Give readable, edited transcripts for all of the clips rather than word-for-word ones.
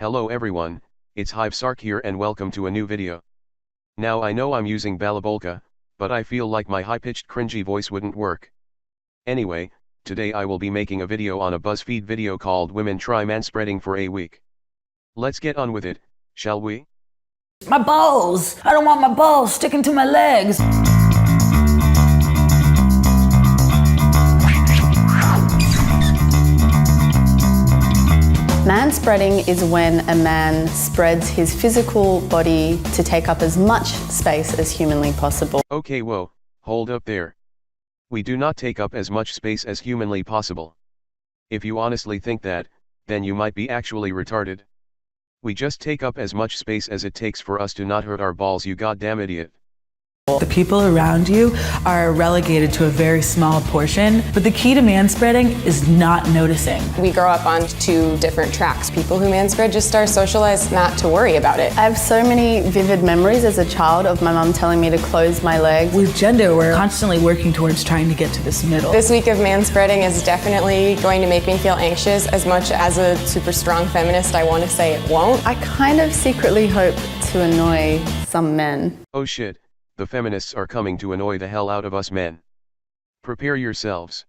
Hello everyone, it's Hive Sark here and welcome to a new video. Now I know I'm using Balabolka, but I feel like my high-pitched cringy voice wouldn't work. Anyway, today I will be making a video on a Buzzfeed video called Women Try Manspreading for a Week. Let's get on with it, shall we? My balls! I don't want my balls sticking to my legs! Manspreading is when a man spreads his physical body to take up as much space as humanly possible. Okay, whoa, hold up there. We do not take up as much space as humanly possible. If you honestly think that, then you might be actually retarded. We just take up as much space as it takes for us to not hurt our balls, you goddamn idiot. The people around you are relegated to a very small portion, but the key to manspreading is not noticing. We grow up on two different tracks. People who manspread just are socialized not to worry about it. I have so many vivid memories as a child of my mum telling me to close my legs. With gender, we're constantly working towards trying to get to this middle. This week of manspreading is definitely going to make me feel anxious. As much as a super strong feminist, I want to say it won't. I kind of secretly hope to annoy some men. Oh shit. The feminists are coming to annoy the hell out of us men. Prepare yourselves.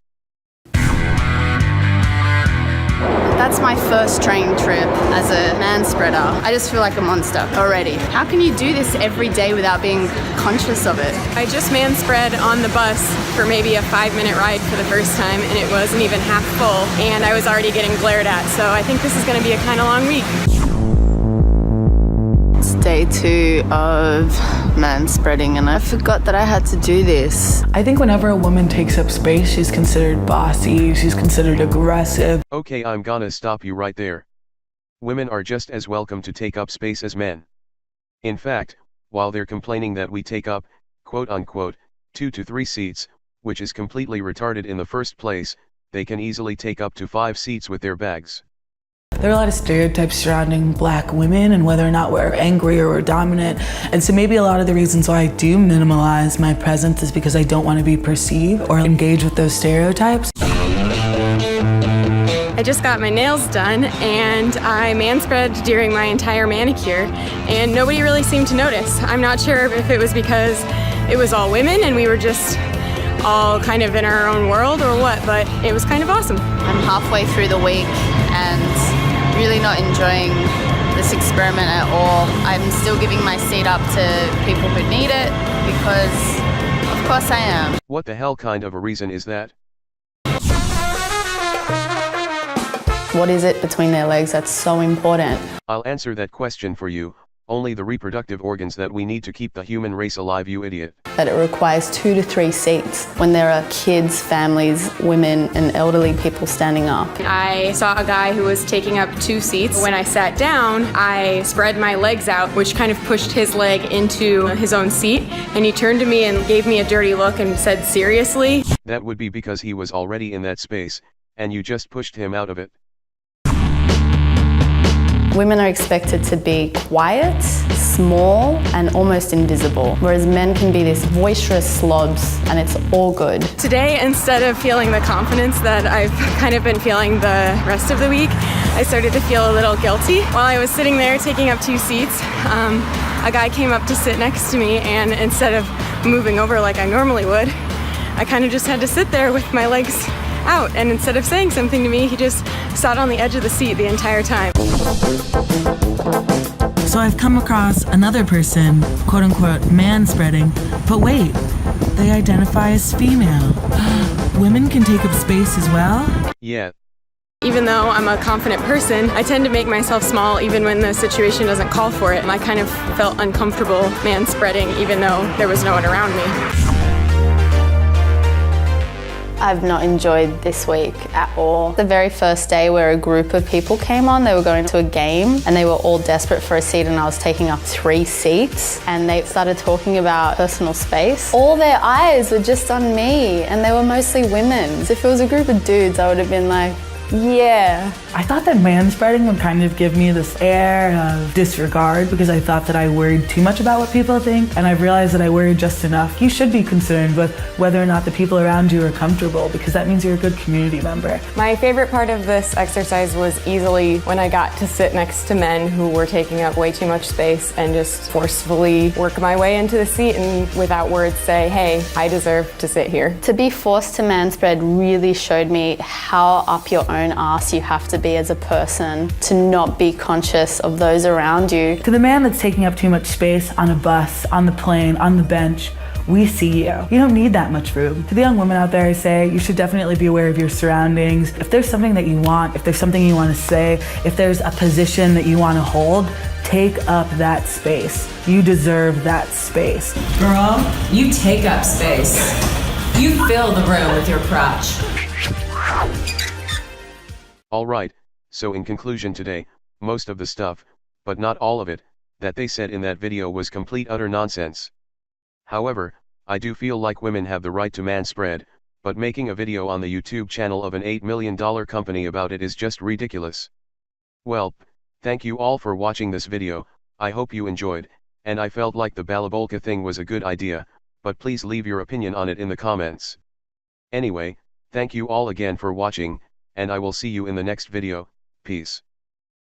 That's my first train trip as a manspreader. I just feel like a monster already. How can you do this every day without being conscious of it? I just manspread on the bus for maybe a 5-minute ride for the first time, and it wasn't even half full, and I was already getting glared at, so I think this is going to be a kind of long week. It's day 2 of manspreading, and I forgot that I had to do this. I think whenever a woman takes up space, she's considered bossy, she's considered aggressive. Okay, I'm gonna stop you right there. Women are just as welcome to take up space as men. In fact, while they're complaining that we take up, quote-unquote, 2 to 3 seats, which is completely retarded in the first place, they can easily take up to 5 seats with their bags. There are a lot of stereotypes surrounding black women and whether or not we're angry or we're dominant. And so maybe a lot of the reasons why I do minimalize my presence is because I don't want to be perceived or engage with those stereotypes. I just got my nails done, and I manspread during my entire manicure, and nobody really seemed to notice. I'm not sure if it was because it was all women and we were just all kind of in our own world or what, but it was kind of awesome. I'm halfway through the week and really not enjoying this experiment at all. I'm still giving my seat up to people who need it because, of course, I am. What the hell kind of a reason is that? What is it between their legs that's so important? I'll answer that question for you. Only the reproductive organs that we need to keep the human race alive, you idiot. That it requires 2 to 3 seats when there are kids, families, women, and elderly people standing up. I saw a guy who was taking up 2 seats. When I sat down, I spread my legs out, which kind of pushed his leg into his own seat, and he turned to me and gave me a dirty look and said, "Seriously?" That would be because he was already in that space, and you just pushed him out of it. Women are expected to be quiet, small, and almost invisible, whereas men can be this boisterous slobs, and it's all good. Today, instead of feeling the confidence that I've kind of been feeling the rest of the week, I started to feel a little guilty. While I was sitting there taking up 2 seats, a guy came up to sit next to me, and instead of moving over like I normally would, I kind of just had to sit there with my legs out, and instead of saying something to me, he just sat on the edge of the seat the entire time. So I've come across another person, quote-unquote, manspreading, but wait, they identify as female. Women can take up space as well? Yeah. Even though I'm a confident person, I tend to make myself small even when the situation doesn't call for it, and I kind of felt uncomfortable manspreading even though there was no one around me. I've not enjoyed this week at all. The very first day where a group of people came on, they were going to a game and they were all desperate for a seat, and I was taking up 3 seats, and they started talking about personal space. All their eyes were just on me, and they were mostly women. If it was a group of dudes, I would have been like, Yeah. I thought that manspreading would kind of give me this air of disregard because I thought that I worried too much about what people think, and I've realized that I worry just enough. You should be concerned with whether or not the people around you are comfortable, because that means you're a good community member. My favorite part of this exercise was easily when I got to sit next to men who were taking up way too much space and just forcefully work my way into the seat and without words say, hey, I deserve to sit here. To be forced to manspread really showed me how up your own ass you have to be as a person to not be conscious of those around you. To the man that's taking up too much space on a bus, on the plane, on the bench, we see you. You don't need that much room. To the young women out there, I say you should definitely be aware of your surroundings. If there's something that you want, if there's something you want to say, if there's a position that you want to hold, take up that space. You deserve that space. Girl, you take up space. You fill the room with your crotch. Alright, so in conclusion today, most of the stuff, but not all of it, that they said in that video was complete utter nonsense. However, I do feel like women have the right to manspread, but making a video on the YouTube channel of an $8 million company about it is just ridiculous. Well, thank you all for watching this video. I hope you enjoyed, and I felt like the balabolka thing was a good idea, but please leave your opinion on it in the comments. Anyway, thank you all again for watching, and I will see you in the next video. Peace.